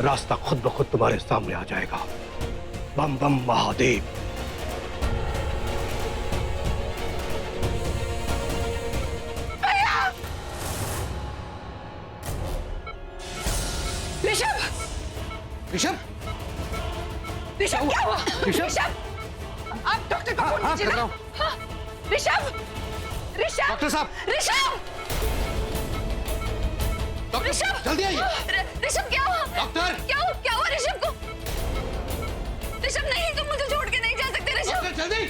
रास्ता खुद ब खुद तुम्हारे सामने आ जाएगा। बम बम महादेव। ऋषभ, ऋषभ, ऋषभ क्या हुआ? ऋषभ, आप डॉक्टर को फोन कीजिए ना। हाँ, ऋषभ, ऋषभ, डॉक्टर साहब, ऋषभ, डॉक्टर ऋषभ, जल्दी आइए। ऋषभ क्या हुआ? डॉक्टर, क्या हुआ ऋषभ को? ऋषभ नहीं, तुम मुझे छोड़ के नहीं जा सकते ऋषभ। डॉक्टर जल्दी।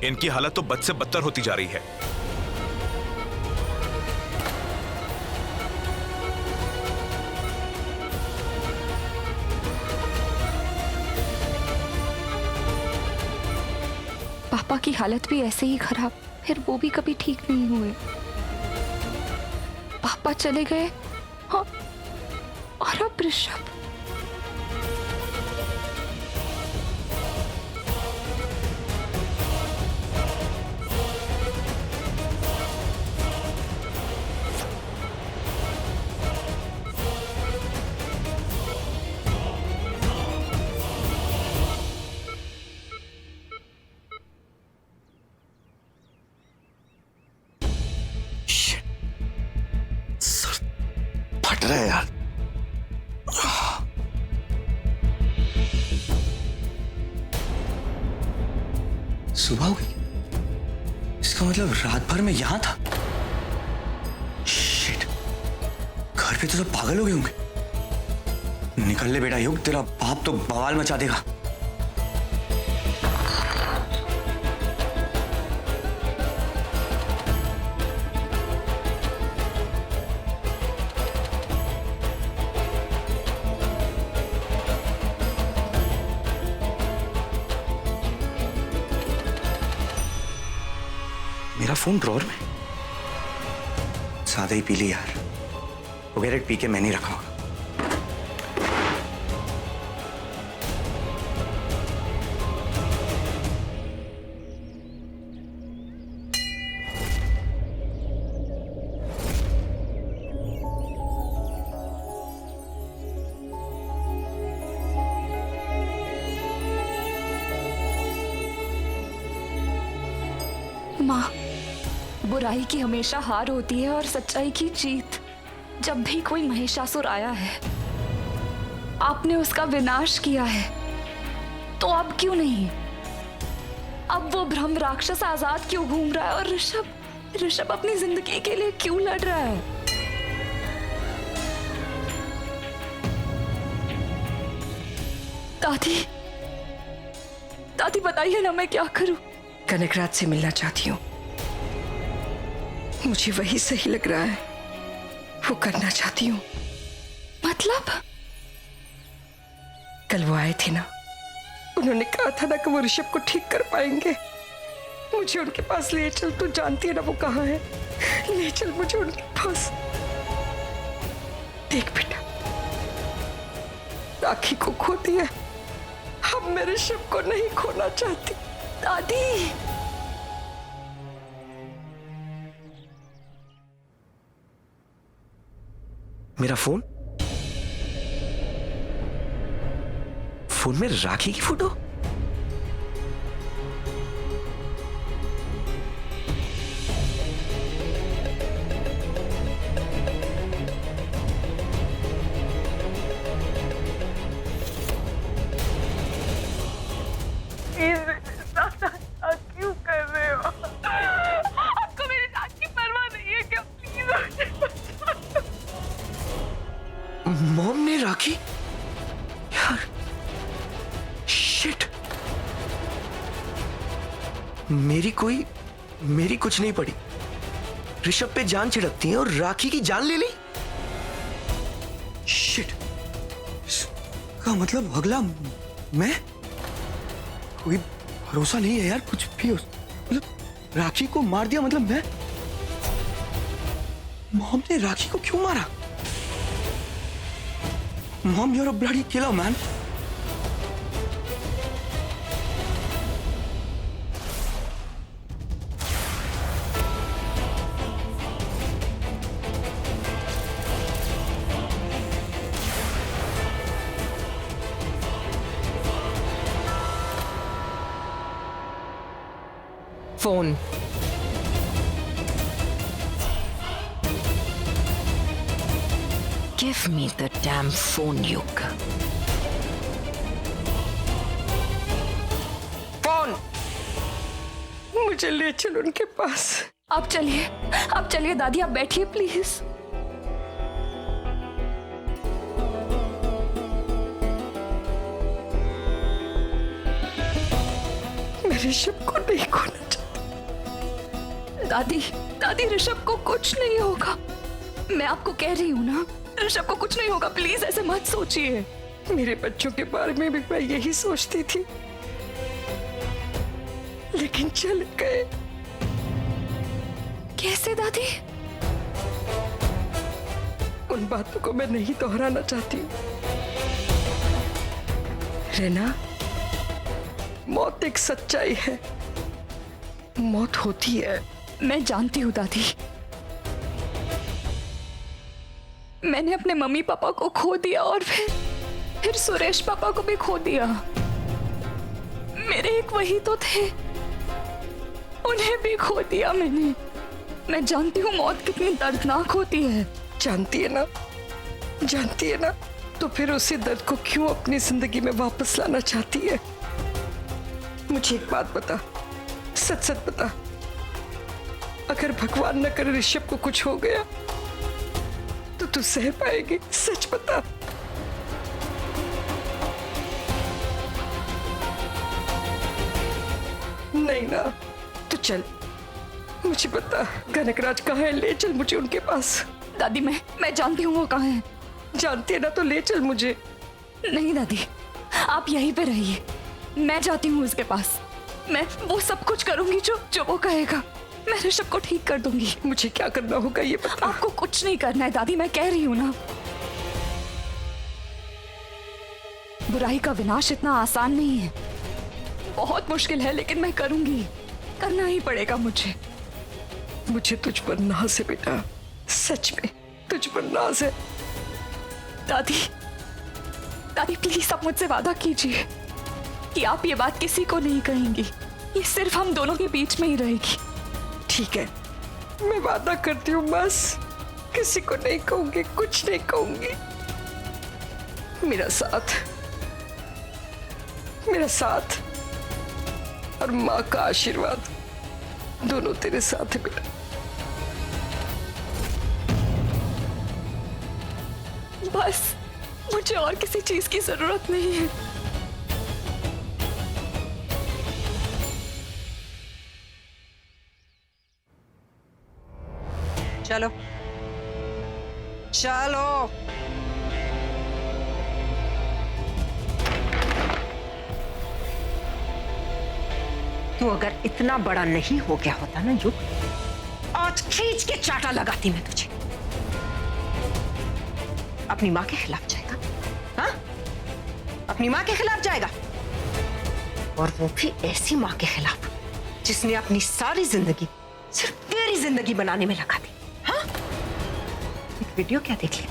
इनकी हालत तो बद से बदतर होती जा रही है। पापा की हालत भी ऐसे ही खराब, फिर वो भी कभी ठीक नहीं हुए। पापा चले गए, हाँ, और अब ऋषभ। फट रहा है यार। सुबह हो गई। इसका मतलब रात भर में यहां था। शिट, घर पे तो सब पागल हो गए होंगे। निकल ले बेटा युग, तेरा बाप तो बवाल मचा देगा। मेरा फोन ड्रॉर में। सादा ही पी ली यार। सिगरेट पी के मैं नहीं रखा होगा। माँ, बुराई की हमेशा हार होती है और सच्चाई की जीत। जब भी कोई महिषासुर आया है, आपने उसका विनाश किया है, तो अब क्यों नहीं? अब वो ब्रह्म राक्षस आजाद क्यों घूम रहा है? और ऋषभ अपनी जिंदगी के लिए क्यों लड़ रहा है? दादी बताइए ना, मैं क्या करूं? कनकराज से मिलना चाहती हूँ। मुझे वही सही लग रहा है, वो करना चाहती हूँ। मतलब? कल वो आए थे ना, उन्होंने कहा था ना कि वो ऋषभ को ठीक कर पाएंगे। मुझे उनके पास ले चल, तू जानती है ना वो कहाँ है। ले चल मुझे उनके पास। देख बेटा, राखी को खो दिया, अब मैं ऋषभ को नहीं खोना चाहती। दादी, मेरा फोन में राखी की फोटो। क्यों कर रहे हो? आपको मेरी जान की परवाह नहीं है क्या? प्लीज मॉम ने राखी, यार शिट, मेरी कुछ नहीं पड़ी। ऋषभ पे जान छिड़कती है और राखी की जान ले ली। शिट, का मतलब अगला मैं? कोई भरोसा नहीं है यार, कुछ भी हो। मतलब राखी को मार दिया, मतलब मैं? मॉम ने राखी को क्यों मारा? Mom, you're a bloody killer, man. Phone. Give me the damn phone, युग। फोन। मुझे ले चल उनके पास। आप चलिए दादी, आप बैठिए प्लीज। मैं ऋषभ को नहीं खोना चाहती। दादी ऋषभ को कुछ नहीं होगा। मैं आपको कह रही हूँ ना, ऋषभ को कुछ नहीं होगा। प्लीज ऐसे मत सोचिए। मेरे बच्चों के बारे में भी मैं यही सोचती थी, लेकिन चल गए। कैसे दादी? उन बातों को मैं नहीं दोहराना चाहती हूँ। रेना, मौत एक सच्चाई है। मौत होती है। मैं जानती हूँ दादी। मैंने अपने मम्मी पापा को खो दिया और फिर सुरेश पापा को भी खो दिया। मेरे एक वही तो थे, उन्हें भी खो दिया मैंने। मैं जानती हूँ मौत कितनी दर्दनाक होती है। जानती है ना, तो फिर उसी दर्द को क्यों अपनी जिंदगी में वापस लाना चाहती है? मुझे एक बात बता, सच बता, अगर भगवान न करे ऋषभ को कुछ हो गया तो तू सह पाएगी? सच बता। नहीं ना, तो चल, मुझे बता कनकराज कहाँ है? ले चल मुझे उनके पास। दादी मैं जानती हूँ वो कहाँ है। जानती है ना, तो ले चल मुझे। नहीं दादी, आप यहीं पे रहिए, मैं जाती हूँ उसके पास। मैं वो सब कुछ करूंगी जो वो कहेगा। मैं ऋषभ को ठीक कर दूंगी। मुझे क्या करना होगा ये बता। आपको कुछ नहीं करना है दादी, मैं कह रही हूँ ना। बुराई का विनाश इतना आसान नहीं है, बहुत मुश्किल है, लेकिन मैं करूंगी, करना ही पड़ेगा मुझे। मुझे तुझ पर नाज है बेटा, सच में तुझ पर नाज है। दादी प्लीज आप मुझसे वादा कीजिए कि आप ये बात किसी को नहीं कहेंगी। ये सिर्फ हम दोनों के बीच में ही रहेगी। ठीक है, मैं वादा करती हूँ, बस किसी को नहीं कहूंगी, कुछ नहीं कहूंगी। मेरा साथ और माँ का आशीर्वाद दोनों तेरे साथ है बेटा। बस मुझे और किसी चीज की जरूरत नहीं है। चलो चलो। तू अगर इतना बड़ा नहीं हो गया होता ना युग, आज खींच के चाटा लगाती मैं तुझे। अपनी माँ के खिलाफ जाएगा? हाँ, अपनी माँ के खिलाफ जाएगा, और वो भी ऐसी माँ के खिलाफ जिसने अपनी सारी जिंदगी सिर्फ तेरी जिंदगी बनाने में लगा दी। हाँ, एक वीडियो क्या देख ली?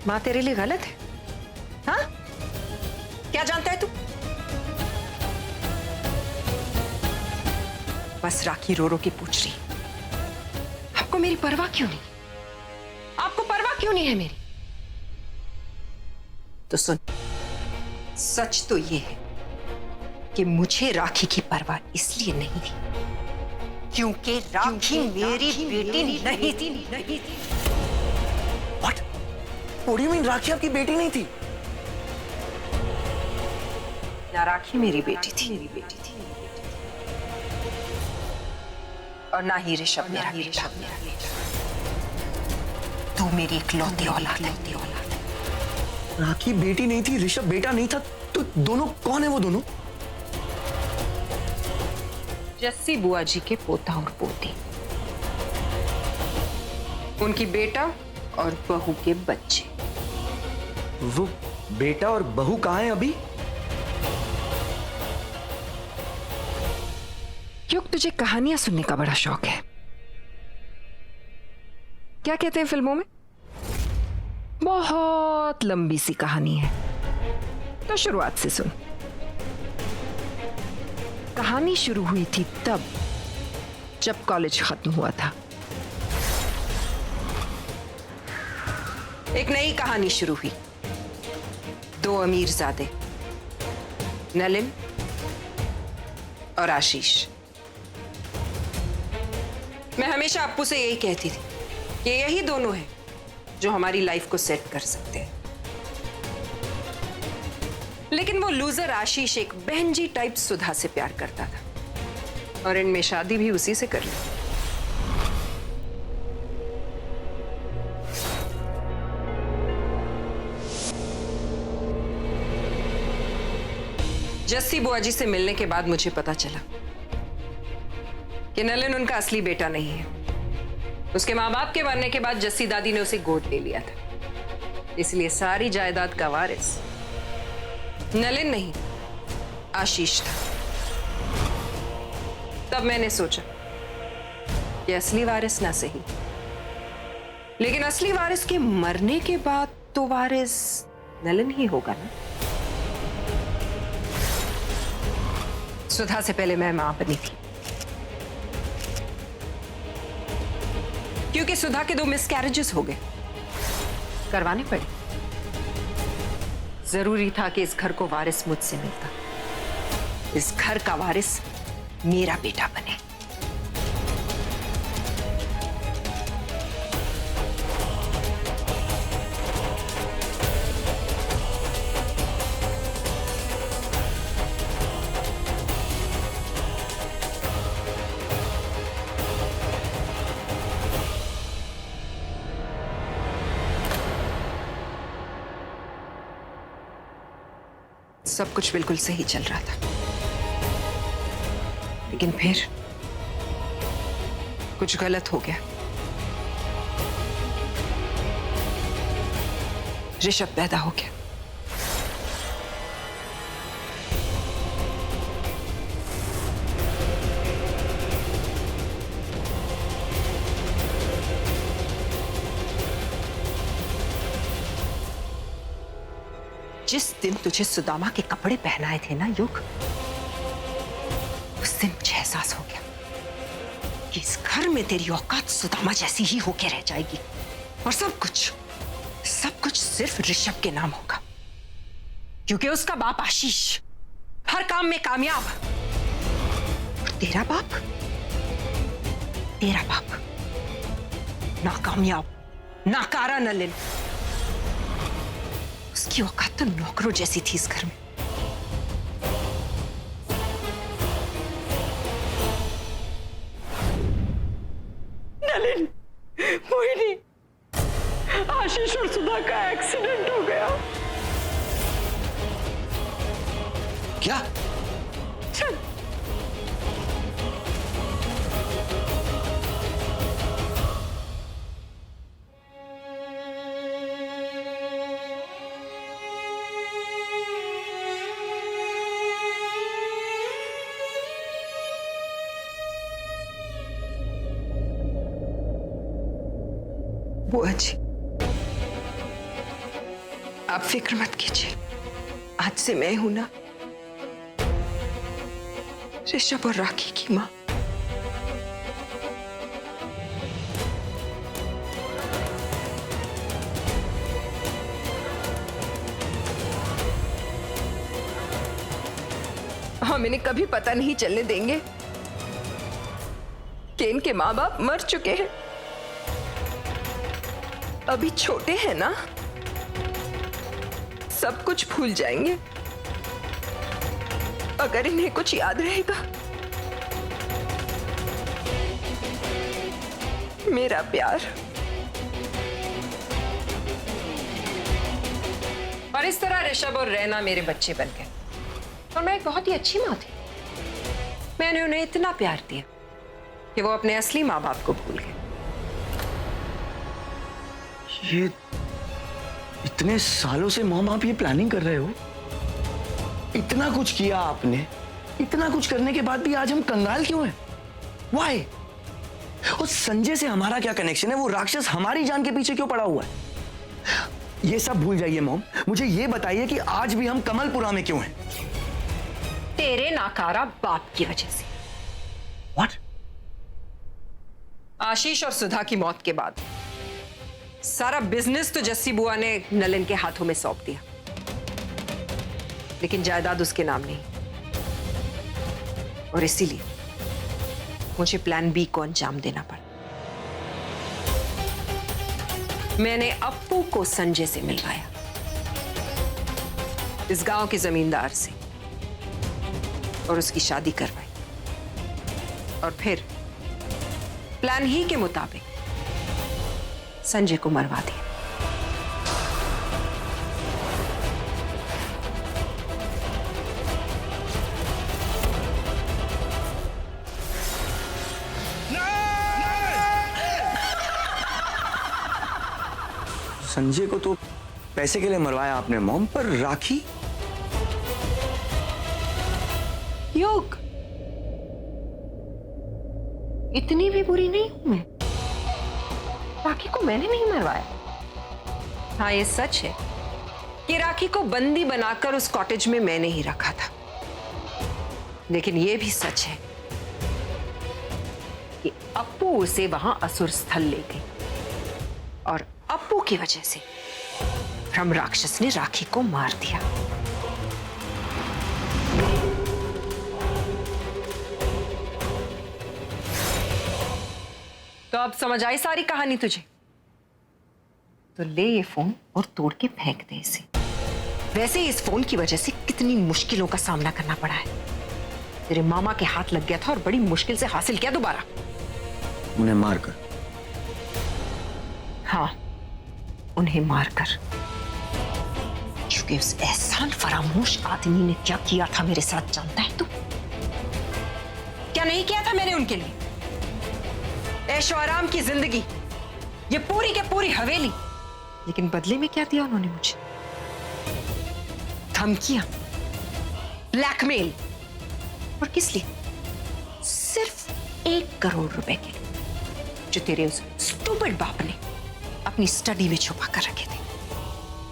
माँ तेरे लिए गलत है? हाँ, क्या जानता है तू? बस राखी रो रो के पूछ रही, आपको मेरी परवाह क्यों नहीं? आपको परवाह क्यों नहीं है मेरी? तो सुन, सच तो ये है कि मुझे राखी की परवाह इसलिए नहीं थी क्योंकि राखी मेरी बेटी नहीं थी। What? What do you mean, राखी आपकी बेटी नहीं थी? ना राखी मेरी बेटी थी और ना ही ऋषभ मेरा बेटा। तू मेरी इकलौती औलाद है। राखी बेटी नहीं थी, ऋषभ बेटा नहीं था, तो दोनों कौन है? वो दोनों जस्सी बुआ जी के पोता और पोती, उनकी बेटा और बहू के बच्चे। वो बेटा और बहू कहाँ हैं अभी? युग, तुझे कहानियां सुनने का बड़ा शौक है। क्या कहते हैं फिल्मों में? बहुत लंबी सी कहानी है, तो शुरुआत से सुन। कहानी शुरू हुई थी तब, जब कॉलेज खत्म हुआ था। एक नई कहानी शुरू हुई। दो अमीरजादे, नलिन और आशीष। मैं हमेशा अप्पू से यही कहती थी कि यही दोनों हैं जो हमारी लाइफ को सेट कर सकते हैं। लेकिन वो लूजर आशीष एक बहन जी टाइप सुधा से प्यार करता था और इनमें शादी भी उसी से कर ली। जस्सी बुआ जी से मिलने के बाद मुझे पता चला कि नलिन उनका असली बेटा नहीं है। उसके माँ बाप के मरने के बाद जस्सी दादी ने उसे गोद ले लिया था, इसलिए सारी जायदाद का वारिस नलिन नहीं, आशीष था। तब मैंने सोचा कि असली वारिस ना सही, लेकिन असली वारिस के मरने के बाद तो वारिस नलिन ही होगा ना। सुधा से पहले मैं मां बनी थी, क्योंकि सुधा के 2 मिसकैरेजेस हो गए, करवाने पड़े। जरूरी था कि इस घर को वारिस मुझसे मिलता, इस घर का वारिस मेरा बेटा बने। सब कुछ बिल्कुल सही चल रहा था, लेकिन फिर कुछ गलत हो गया। ऋषभ पैदा हो गया। जिस दिन तुझे सुदामा के कपड़े पहनाए थे ना युग, उस दिन मुझे एहसास हो गया कि इस घर में तेरी औकात सुदामा जैसी ही होके रह जाएगी, और सब कुछ सिर्फ ऋषभ के नाम होगा, क्योंकि उसका बाप आशीष हर काम में कामयाब, और तेरा बाप नाकामयाब, नाकारा नलिन। उसकी औकात तो नौकरों जैसी थी इस घर में। नलिन, मोहिनी, आशीष और सुधा का एक्सीडेंट हो गया। क्या? चल। बुआ जी, आप फिक्र मत कीजिए, आज से मैं हूं ना ऋषभ और राखी की मां। हम इन्हें कभी पता नहीं चलने देंगे कि इनके मां बाप मर चुके हैं। अभी छोटे हैं ना, सब कुछ भूल जाएंगे। अगर इन्हें कुछ याद रहेगा, मेरा प्यार। और इस तरह ऋषभ और रैना मेरे बच्चे बन गए, और मैं एक बहुत ही अच्छी मां थी। मैंने उन्हें इतना प्यार दिया कि वो अपने असली मां बाप को भूल गए। ये इतने सालों से मॉम आप ये प्लानिंग कर रहे हो? इतना कुछ किया आपने, इतना कुछ करने के बाद भी आज हम कंगाल क्यों हैं? Why? और संजय से हमारा क्या कनेक्शन है? वो राक्षस हमारी जान के पीछे क्यों पड़ा हुआ है? ये सब भूल जाइए मॉम, मुझे ये बताइए कि आज भी हम कमलपुरा में क्यों हैं? तेरे नाकारा बाप की वजह से। व्हाट? आशीष और सुधा की मौत के बाद सारा बिजनेस तो जस्सी बुआ ने नलिन के हाथों में सौंप दिया, लेकिन जायदाद उसके नाम नहीं। और इसीलिए मुझे प्लान बी को अंजाम देना पड़ा। मैंने अप्पू को संजय से मिलवाया, इस गांव के जमींदार से, और उसकी शादी करवाई। और फिर प्लान ही के मुताबिक संजय को मरवा दिया। संजय को तो पैसे के लिए मरवाया आपने मॉम, पर राखी? युग, इतनी भी बुरी नहीं हूं मैं। राखी को मैंने नहीं मरवाया। हाँ, ये सच है कि राखी को बंदी बनाकर उस कॉटेज में मैंने ही रखा था, लेकिन ये भी सच है कि अप्पू उसे वहां असुर स्थल ले गई, और अप्पू की वजह से ब्रह्म राक्षस ने राखी को मार दिया। तो अब समझ आई सारी कहानी तुझे? तो ले ये फोन और तोड़ के फेंक दे इसे। वैसे ही इस फोन की वजह से कितनी मुश्किलों का सामना करना पड़ा है। तेरे मामा के हाथ लग गया था और बड़ी मुश्किल से हासिल किया दोबारा। उन्हें मारकर? हाँ, उन्हें मारकर। क्योंकि उस एहसान फरामोश आदमी ने क्या किया था मेरे साथ जानता है तू? क्या नहीं किया था मैंने उनके लिए? ऐशो आराम की जिंदगी, ये पूरी के पूरी हवेली, लेकिन बदले में क्या दिया उन्होंने मुझे? धमकियां, ब्लैकमेल। और किस लिए? सिर्फ 1 करोड़ रुपए के लिए, जो तेरे उस स्टूपिड बाप ने अपनी स्टडी में छुपा कर रखे थे।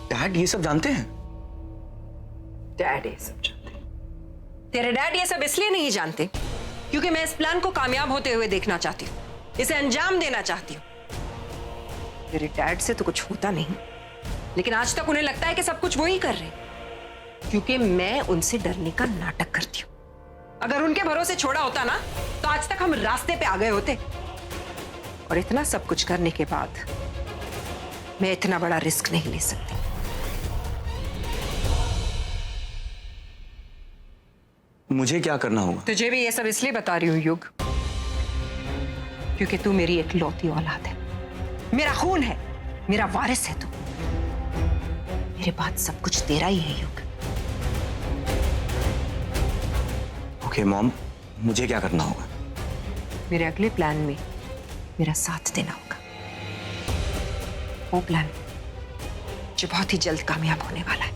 डैड ये सब जानते हैं? डैड ये सब जानते हैं। तेरे डैड ये सब इसलिए नहीं जानते क्योंकि मैं इस प्लान को कामयाब होते हुए देखना चाहती हूँ, इसे अंजाम देना चाहती हूँ। तेरे डैड से तो कुछ होता नहीं, लेकिन आज तक उन्हें लगता है कि सब कुछ वो ही कर रहे हैं, क्योंकि मैं उनसे डरने का नाटक करती हूँ। अगर उनके भरोसे छोड़ा होता ना, तो आज तक हम रास्ते पे आ गए होते। और इतना सब कुछ करने के बाद मैं इतना बड़ा रिस्क नहीं ले सकती। मुझे क्या करना होगा? तुझे भी ये सब इसलिए बता रही हूँ युग, क्योंकि तू मेरी इकलौती औलाद है, मेरा खून है, मेरा वारिस है तू। मेरे बाद सब कुछ तेरा ही है युग। ओके मॉम, मुझे क्या करना होगा? मेरे अगले प्लान में मेरा साथ देना होगा। वो प्लान जो बहुत ही जल्द कामयाब होने वाला है।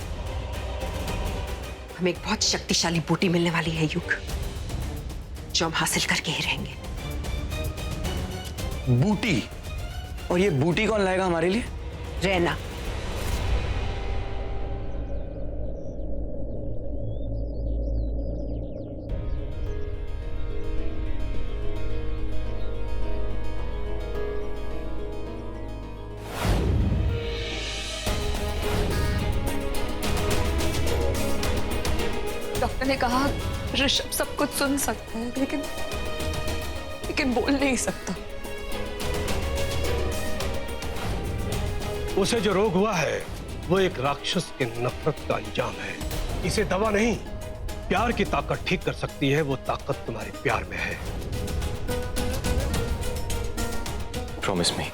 हमें एक बहुत शक्तिशाली बूटी मिलने वाली है युग, जो हम हासिल करके ही रहेंगे। बूटी? और ये बूटी कौन लाएगा हमारे लिए? रहना। डॉक्टर ने कहा ऋषभ सब कुछ सुन सकता है, लेकिन बोल नहीं सकता। उसे जो रोग हुआ है वो एक राक्षस के नफरत का अंजाम है। इसे दवा नहीं, प्यार की ताकत ठीक कर सकती है। वो ताकत तुम्हारे प्यार में है। प्रॉमिस मी,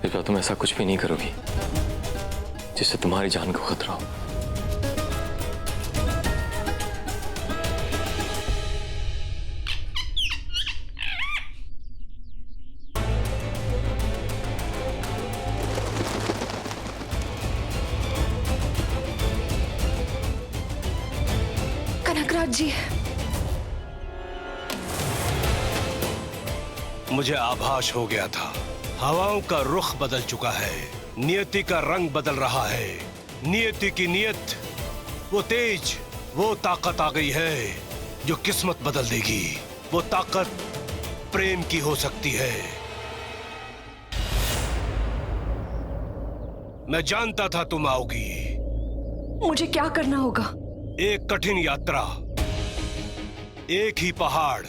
इस बार तुम ऐसा कुछ भी नहीं करोगी जिससे तुम्हारी जान को खतरा हो। कनकराज जी, मुझे आभास हो गया था, हवाओं का रुख बदल चुका है, नियति का रंग बदल रहा है। नियति की नियत, वो तेज, वो ताकत आ गई है जो किस्मत बदल देगी। वो ताकत प्रेम की हो सकती है। मैं जानता था तुम आओगी। मुझे क्या करना होगा? एक कठिन यात्रा, एक ही पहाड़।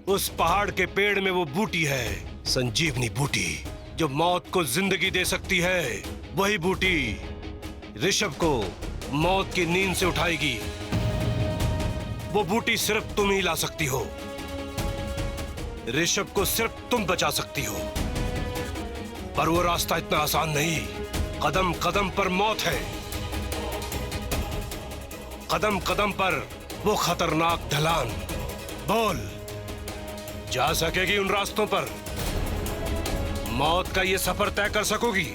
उस पहाड़ के पेड़ में वो बूटी है, संजीवनी बूटी, जो मौत को जिंदगी दे सकती है। वही बूटी ऋषभ को मौत की नींद से उठाएगी। वो बूटी सिर्फ तुम ही ला सकती हो। ऋषभ को सिर्फ तुम बचा सकती हो। पर वो रास्ता इतना आसान नहीं। कदम कदम पर मौत है। कदम कदम पर वो खतरनाक ढलान। बोल, जा सकेगी उन रास्तों पर? मौत का ये सफर तय कर सकोगी?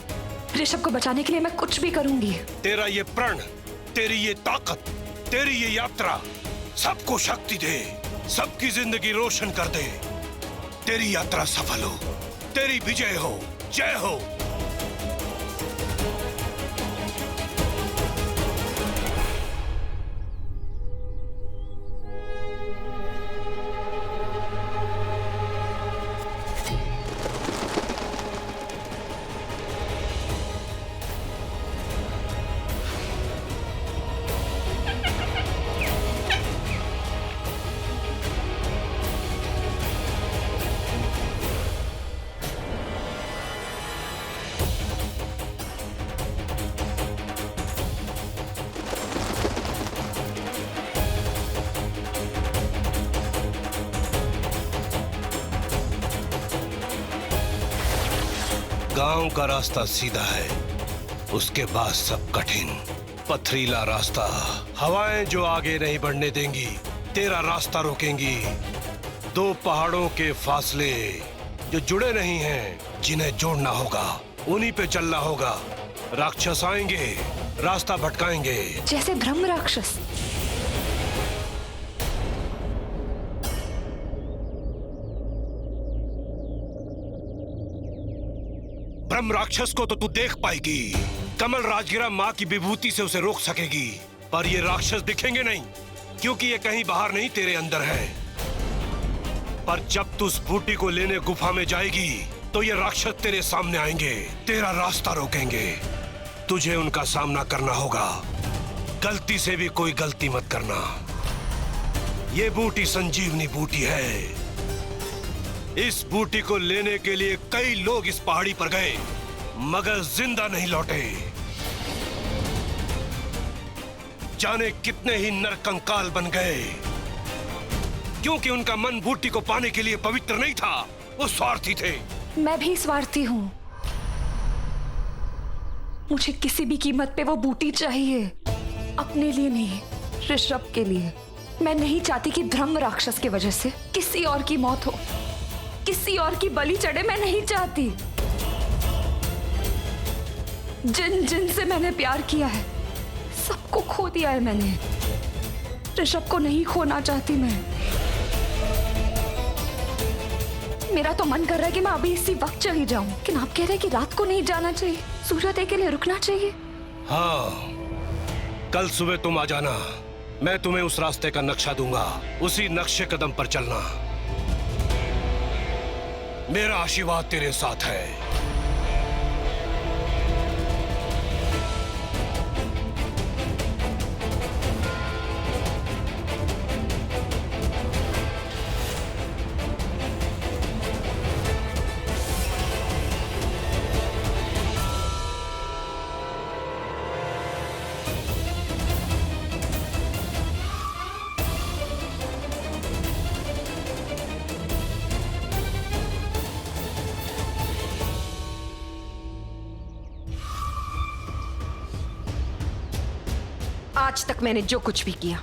ऋषभ को बचाने के लिए मैं कुछ भी करूंगी। तेरा ये प्रण, तेरी ये ताकत, तेरी ये यात्रा सबको शक्ति दे, सबकी जिंदगी रोशन कर दे। तेरी यात्रा सफल हो, तेरी विजय हो, जय हो। गांव का रास्ता सीधा है, उसके बाद सब कठिन पथरीला रास्ता। हवाएं जो आगे नहीं बढ़ने देंगी, तेरा रास्ता रोकेंगी। दो पहाड़ों के फासले जो जुड़े नहीं हैं, जिन्हें जोड़ना होगा, उन्हीं पे चलना होगा। राक्षस आएंगे, रास्ता भटकाएंगे। जैसे ब्रह्म राक्षस। ब्रह्म राक्षस को तो तू देख पाएगी। कमल राजगिरा माँ की विभूति से उसे रोक सकेगी। पर ये राक्षस दिखेंगे नहीं, क्योंकि ये कहीं बाहर नहीं, तेरे अंदर है। पर जब तू उस बूटी को लेने गुफा में जाएगी, तो ये राक्षस तेरे सामने आएंगे, तेरा रास्ता रोकेंगे। तुझे उनका सामना करना होगा। गलती से भी कोई गलती मत करना। ये बूटी संजीवनी बूटी है। इस बूटी को लेने के लिए कई लोग इस पहाड़ी पर गए, मगर जिंदा नहीं लौटे। जाने कितने ही नरकंकाल बन गए, क्योंकि उनका मन बूटी को पाने के लिए पवित्र नहीं था। वो स्वार्थी थे। मैं भी स्वार्थी हूँ। मुझे किसी भी कीमत पे वो बूटी चाहिए, अपने लिए नहीं, ऋषभ के लिए। मैं नहीं चाहती कि ब्रह्म राक्षस की वजह से किसी और की मौत हो, किसी और की बलि चढ़े। मैं नहीं चाहती। जिन जिन से मैंने प्यार किया है, सबको खो दिया है मैंने। ऋषभ को नहीं खोना चाहती मैं। मेरा तो मन कर रहा है कि मैं अभी इसी वक्त चली जाऊं, लेकिन आप कह रहे हैं कि रात को नहीं जाना चाहिए, सूर्योदय के लिए रुकना चाहिए। हाँ, कल सुबह तुम आ जाना। मैं तुम्हें उस रास्ते का नक्शा दूंगा, उसी नक्शे कदम पर चलना। मेरा आशीर्वाद तेरे साथ है। आज तक मैंने जो कुछ भी किया,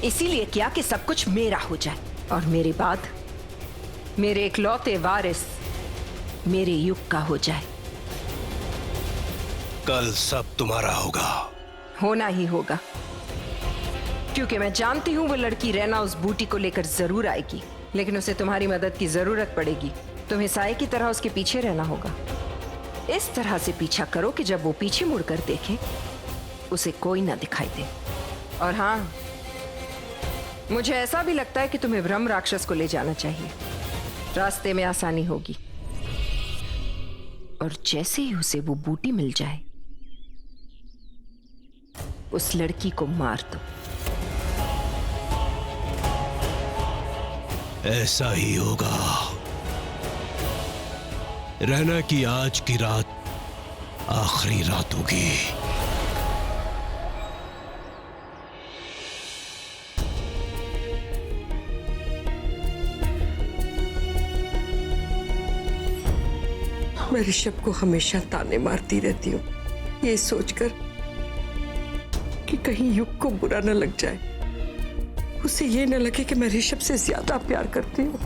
इसीलिए किया कि सब कुछ मेरा हो जाए, और मेरे बाद मेरे इकलौते वारिस मेरे युग का हो जाए। कल सब तुम्हारा होगा। होना ही होगा, क्योंकि मैं जानती हूं वो लड़की रैना उस बूटी को लेकर जरूर आएगी, लेकिन उसे तुम्हारी मदद की जरूरत पड़ेगी। तुम्हें साए की तरह उसके पीछे रहना होगा। इस तरह से पीछा करो कि जब वो पीछे मुड़कर देखे, उसे कोई ना दिखाई दे। और हाँ, मुझे ऐसा भी लगता है कि तुम्हें ब्रह्म राक्षस को ले जाना चाहिए, रास्ते में आसानी होगी। और जैसे ही उसे वो बूटी मिल जाए, उस लड़की को मार दो। ऐसा ही होगा। रहना कि आज की रात आखिरी रात होगी। मैं ऋषभ को हमेशा ताने मारती रहती हूँ, ये सोचकर कि कहीं युग को बुरा न लग जाए, उसे ये न लगे कि मैं ऋषभ से ज्यादा प्यार करती हूँ।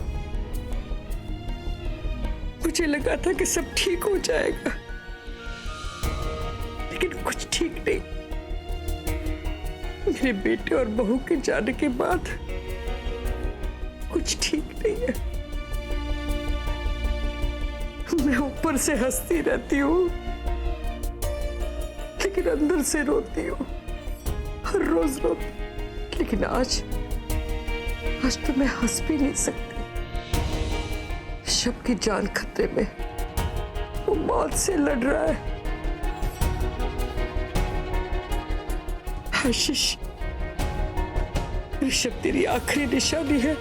मुझे लगा था कि सब ठीक हो जाएगा, लेकिन कुछ ठीक नहीं। मेरे बेटे और बहू के जाने के बाद कुछ ठीक नहीं है। मैं ऊपर से हंसती रहती हूँ, लेकिन अंदर से रोती हूँ, हर रोज रोती। लेकिन आज तो मैं हंस भी नहीं सकती। ऋषभ की जान खतरे में, वो मौत से लड़ रहा है। आशीष, ऋषभ तेरी आखिरी निशानी है।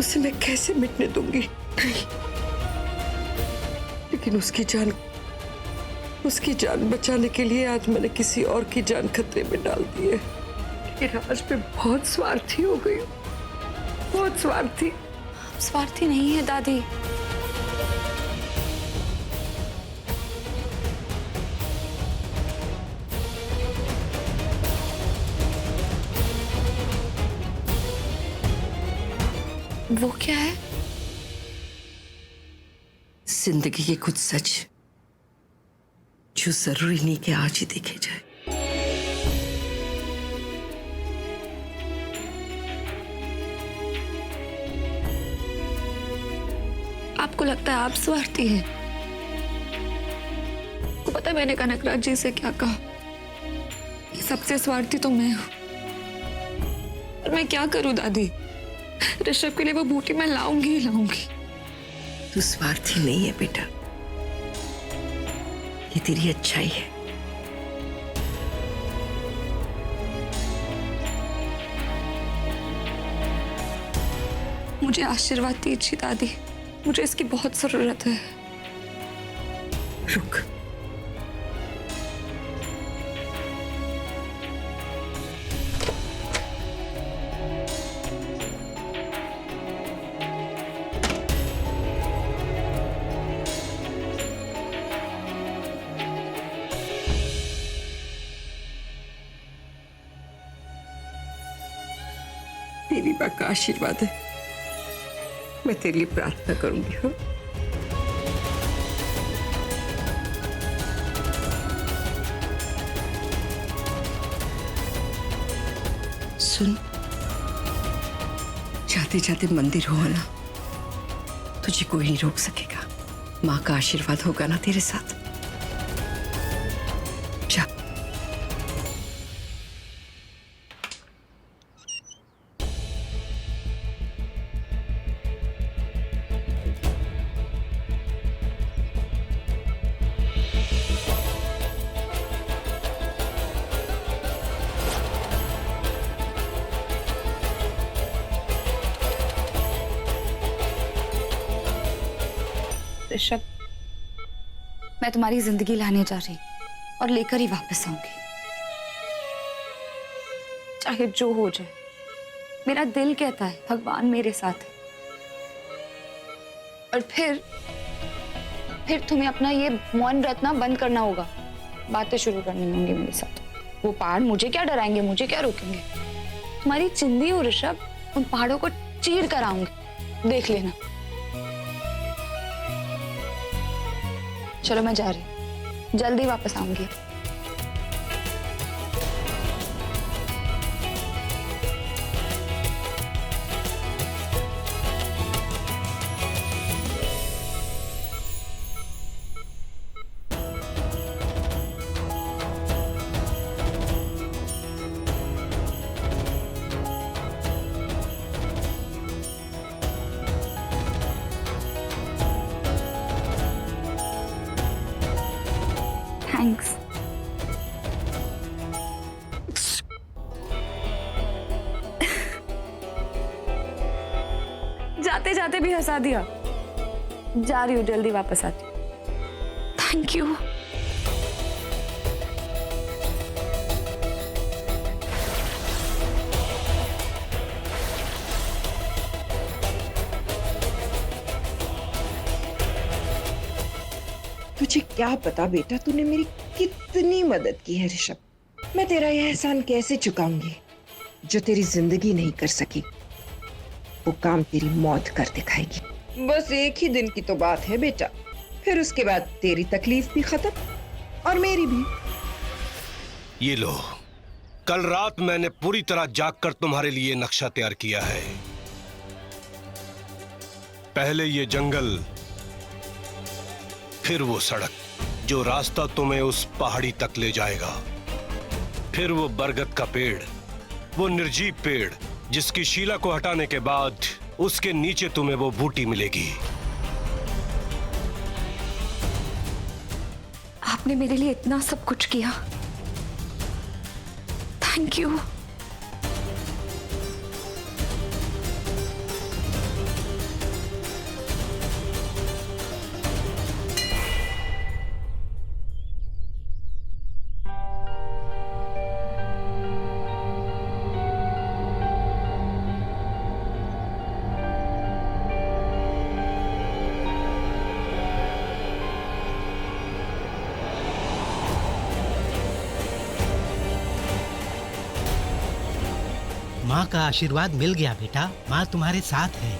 उसे मैं कैसे मिटने दूंगी? नहीं, लेकिन उसकी जान बचाने के लिए आज मैंने किसी और की जान खतरे में डाल दी है। लेकिन आज मैं बहुत स्वार्थी हो गई हूँ, बहुत स्वार्थी। स्वार्थी नहीं है दादी। वो क्या है? जिंदगी के कुछ सच जो जरूरी नहीं कि आज ही देखे जाए। आपको लगता है आप स्वार्थी हैं? को पता है मैंने कनकराज जी से क्या कहा? कि सबसे स्वार्थी तो मैं हूं। और मैं क्या करूं दादी? ऋषभ के लिए वो बूटी मैं लाऊंगी ही लाऊंगी। तू स्वार्थी नहीं है बेटा, ये तेरी अच्छाई है। मुझे आशीर्वाद दीजिए दादी, मुझे इसकी बहुत जरूरत है। रुक, तेरी मां का आशीर्वाद है, मैं तेरे लिए प्रार्थना करूंगी। हाँ, सुन, जाते जाते मंदिर हो ना, तुझे कोई नहीं रोक सकेगा। मां का आशीर्वाद होगा ना तेरे साथ। जा। ऋषभ, मैं तुम्हारी जिंदगी लाने जा रही और लेकर ही वापस आऊंगी, चाहे जो हो जाए। मेरा दिल कहता है भगवान मेरे साथ है। और फिर तुम्हें अपना ये मौन रखना बंद करना होगा, बातें शुरू करनी होंगी मेरे साथ। वो पहाड़ मुझे क्या डराएंगे, मुझे क्या रोकेंगे? तुम्हारी चिंदी हो ऋषभ, उन पहाड़ों को चीर कर आऊंगी, देख लेना। चलो मैं जा रही हूँ, जल्दी वापस आऊंगी। थैंक्स। जाते जाते भी हंसा दिया। जा रही हूँ, जल्दी वापस आती हूँ। Thank you. तुझे क्या पता बेटा, तूने मेरी कितनी मदद की है ऋषभ। मैं तेरा यह एहसान कैसे चुकाऊंगी जो तेरी जिंदगी नहीं कर सकी, वो काम तेरी मौत कर दिखाएगी। बस एक ही दिन की तो बात है बेटा, फिर उसके बाद तेरी तकलीफ भी खत्म और मेरी भी। ये लो, कल रात मैंने पूरी तरह जागकर तुम्हारे लिए नक्शा तैयार किया है। पहले ये जंगल, फिर वो सड़क जो रास्ता तुम्हें उस पहाड़ी तक ले जाएगा, फिर वो बरगद का पेड़, वो निर्जीव पेड़ जिसकी शीला को हटाने के बाद उसके नीचे तुम्हें वो बूटी मिलेगी। आपने मेरे लिए इतना सब कुछ किया, थैंक यू। माँ का आशीर्वाद मिल गया बेटा, माँ तुम्हारे साथ है।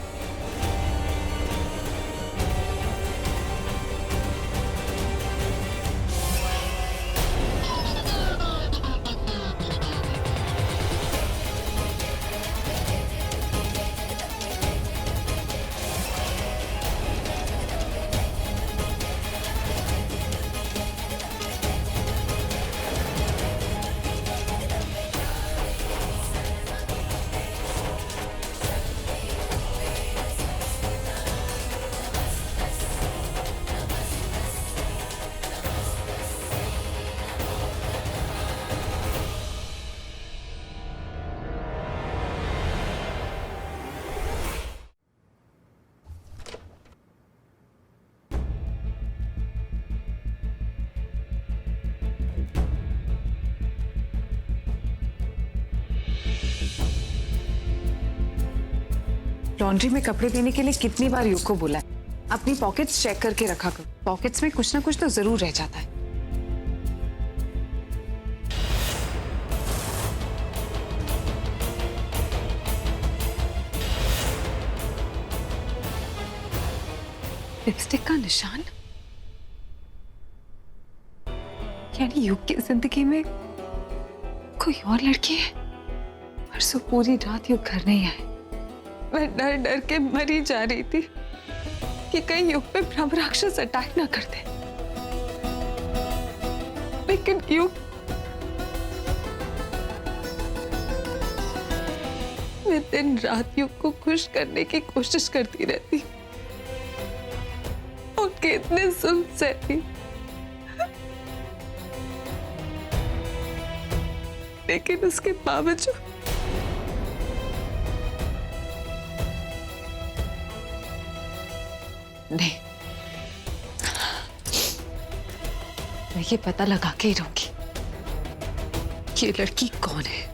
लॉन्ड्री में कपड़े देने के लिए कितनी बार युग को बोला है, अपनी पॉकेट्स चेक करके रखा करो। पॉकेट्स में कुछ ना कुछ तो जरूर रह जाता है। लिपस्टिक का निशान, यानी युग की जिंदगी में कोई और लड़की है। परसों पूरी रात युग घर नहीं आए, मैं डर डर के मरी जा रही थी कि कहीं युग पे ब्रह्म राक्षस अटैक ना कर दे। लेकिन युग, मैं दिन रात युग को खुश करने की कोशिश करती रहती, उनके इतने जुल्म सहती, लेकिन उसके बावजूद नहीं, मैं ये पता लगा के ही रहूंगी ये लड़की कौन है।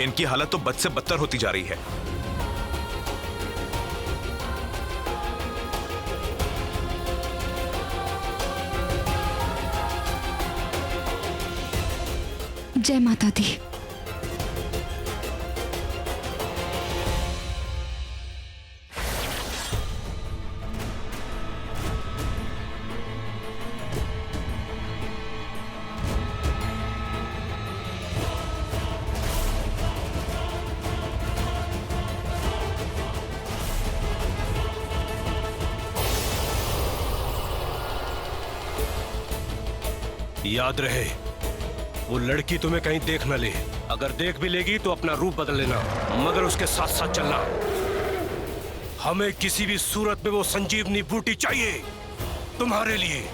इनकी हालत तो बद से बदतर होती जा रही है। जय माता दी। याद रहे, वो लड़की तुम्हें कहीं देख न ले। अगर देख भी लेगी तो अपना रूप बदल लेना, मगर उसके साथ साथ चलना। हमें किसी भी सूरत में वो संजीवनी बूटी चाहिए तुम्हारे लिए।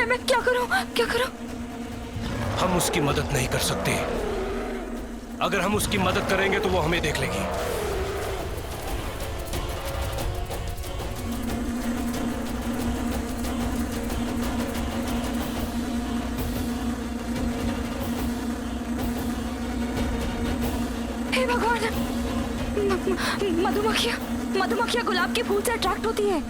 मैं क्या करूं? क्या करूं? हम उसकी मदद नहीं कर सकते। अगर हम उसकी मदद करेंगे तो वो हमें देख लेगी। हे भगवान! मधुमक्खियां गुलाब के फूल से अट्रैक्ट होती है।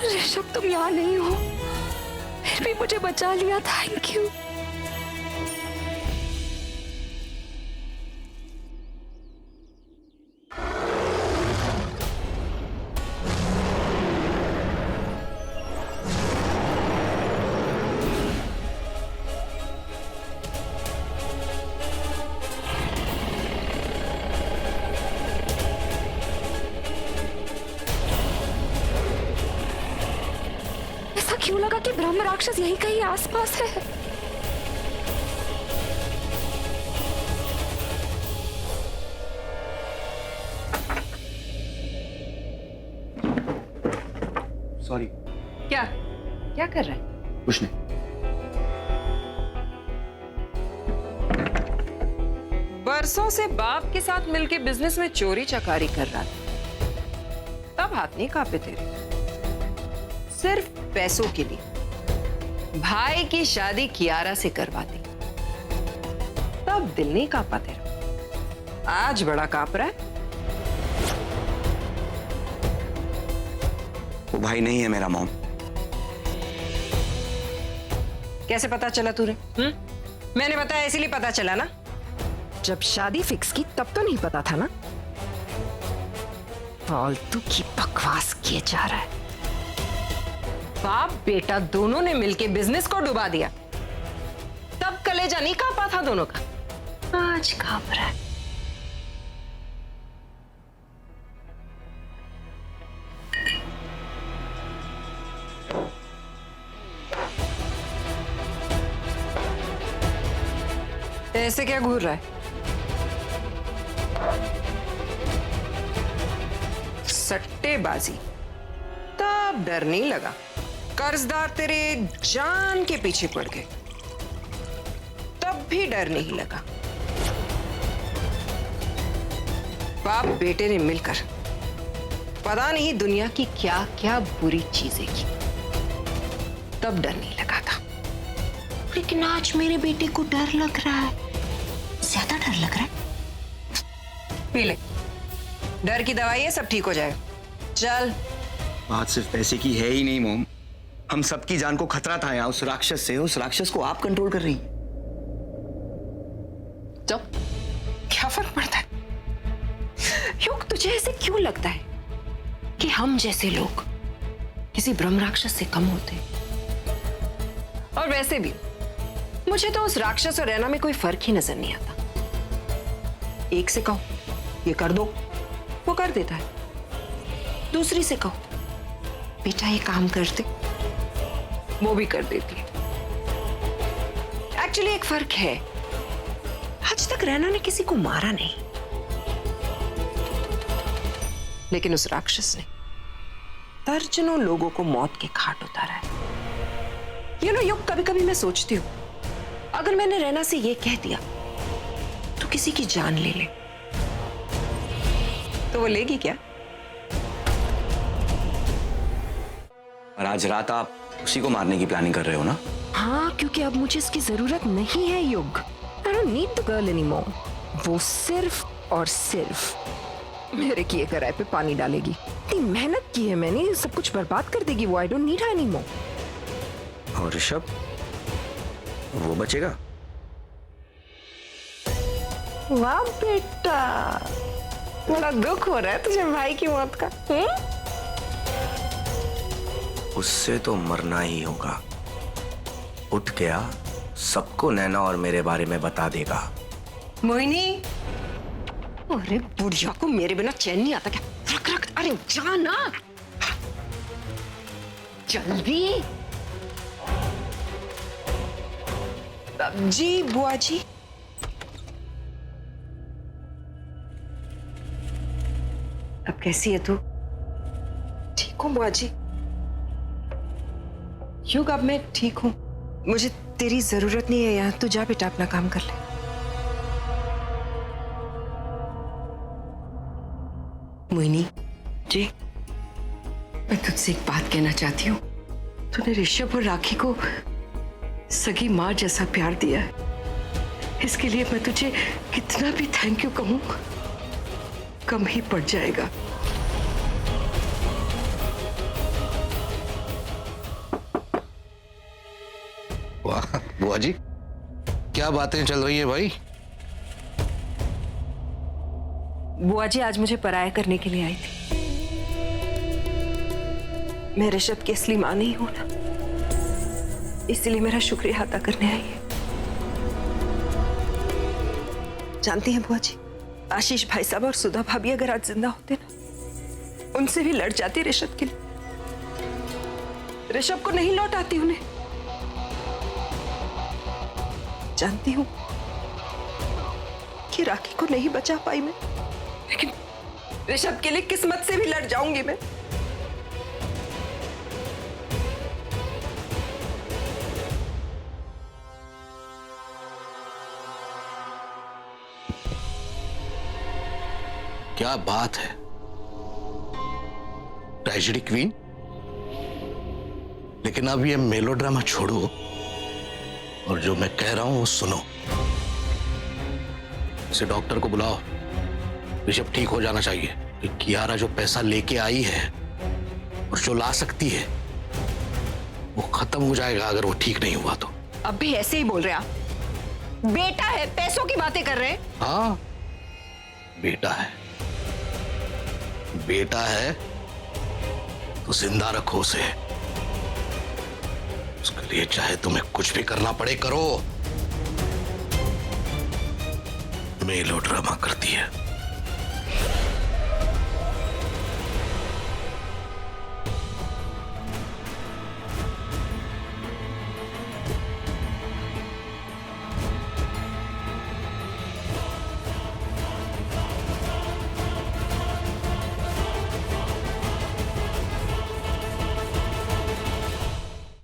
ऋषभ, तुम यहाँ नहीं हो, फिर भी मुझे बचा लिया। Thank you. क्यों लगा कि ब्रह्म राक्षस यही कहीं आसपास है? सॉरी। क्या क्या कर रहा है? कुछ नहीं। बरसों से बाप के साथ मिलके बिजनेस में चोरी चकारी कर रहा था, तब हाथ नहीं कांपे तेरे। सिर्फ पैसों के लिए भाई की शादी कियारा से करवा दी, तब दिल नहीं कांपा तेरा। आज बड़ा कांप रहा है। वो भाई नहीं है मेरा मॉम। कैसे पता चला तुझे? मैंने बताया इसीलिए पता चला ना। जब शादी फिक्स की तब तो नहीं पता था ना। फालतू की बकवास किए जा रहा है। बाप बेटा दोनों ने मिलके बिजनेस को डुबा दिया, तब कलेजा नहीं कांपा था दोनों का। आज कांप रहा है। ऐसे क्या घूर रहा है? सट्टेबाजी, तब डर नहीं लगा। कर्जदार तेरे जान के पीछे पड़ गए, तब भी डर नहीं लगा। बाप बेटे ने मिलकर पता नहीं दुनिया की क्या क्या बुरी चीजें की, तब डर नहीं लगा था। लेकिन आज मेरे बेटे को डर लग रहा है, ज्यादा डर लग रहा है। पी ले, डर की दवाई है, सब ठीक हो जाएगा। चल। बात सिर्फ पैसे की है ही नहीं मॉम, हम सबकी जान को खतरा था यहाँ उस राक्षस से। उस राक्षस को आप कंट्रोल कर रही हैं। तो क्या फर्क पड़ता है? युग, तुझे ऐसे क्यों लगता है कि हम जैसे लोग किसी ब्रह्म राक्षस से कम होते? और वैसे भी मुझे तो उस राक्षस और रैना में कोई फर्क ही नजर नहीं आता। एक से कहो ये कर दो, वो कर देता है। दूसरी से कहो बेटा ये काम कर दे, वो भी कर देती है। एक्चुअली एक फर्क है, आज तक रैना ने किसी को मारा नहीं, लेकिन उस राक्षस ने दर्जनों लोगों को मौत के घाट उतारा है। युग, कभी कभी मैं सोचती हूँ, अगर मैंने रैना से ये कह दिया तो किसी की जान ले ले, तो वो लेगी क्या? और आज रात आप उसी को मारने की प्लानिंग कर रहे हो ना? हाँ, क्योंकि अब मुझे इसकी जरूरत नहीं है युग। I don't need the girl anymore. वो सिर्फ और सिर्फ मेरे किए कराए पे पानी डालेगी। इतनी मेहनत की है मैंने, सब कुछ बर्बाद कर देगी वो। I don't need her anymore. और ऋषभ, वो बचेगा? वाह बेटा, बड़ा दुख हो रहा है तुझे भाई की मौत का। उससे तो मरना ही होगा। उठ गया, सबको नैना और मेरे बारे में बता देगा। मोहिनी, अरे बुढ़िया को मेरे बिना चैन नहीं आता क्या? रख रख, अरे जा ना जल्दी। जी बुआ जी, अब कैसी है तू? ठीक हूँ बुआ जी। युग, अब मैं ठीक हूँ, मुझे तेरी जरूरत नहीं है यहाँ। तू जा बेटा, अपना काम कर ले। मोहिनी जी, मैं तुझसे एक बात कहना चाहती हूँ। तूने ऋषभ और राखी को सगी माँ जैसा प्यार दिया है, इसके लिए मैं तुझे कितना भी थैंक यू कहूँ कम ही पड़ जाएगा। वाह बुआ जी, क्या बातें चल रही है भाई? बुआ जी आज मुझे पराया करने के लिए आई थी। मैं ऋषभ की असली मां नहीं हूं ना, इसलिए मेरा शुक्रिया अदा करने आई है। जानती हैं बुआ जी, आशीष भाई साहब और सुधा भाभी अगर आज जिंदा होते ना, उनसे भी लड़ जाती ऋषभ के लिए। ऋषभ को नहीं लौट आती उन्हें। जानती हूं कि राखी को नहीं बचा पाई मैं, लेकिन ऋषभ के लिए किस्मत से भी लड़ जाऊंगी मैं। क्या बात है, ट्रेजेडी क्वीन। लेकिन अब ये मेलोड्रामा छोड़ो और जो मैं कह रहा हूं वो सुनो। इसे डॉक्टर को बुलाओ, ऋषभ ठीक हो जाना चाहिए। कि कियारा जो पैसा लेके आई है और जो ला सकती है वो खत्म हो जाएगा अगर वो ठीक नहीं हुआ तो। अब भी ऐसे ही बोल रहे आप? बेटा है, पैसों की बातें कर रहे हैं। हाँ, बेटा है। बेटा है तो जिंदा रखो उसे। उसके लिए चाहे तुम्हें कुछ भी करना पड़े करो। मेलोड्रामा करती है।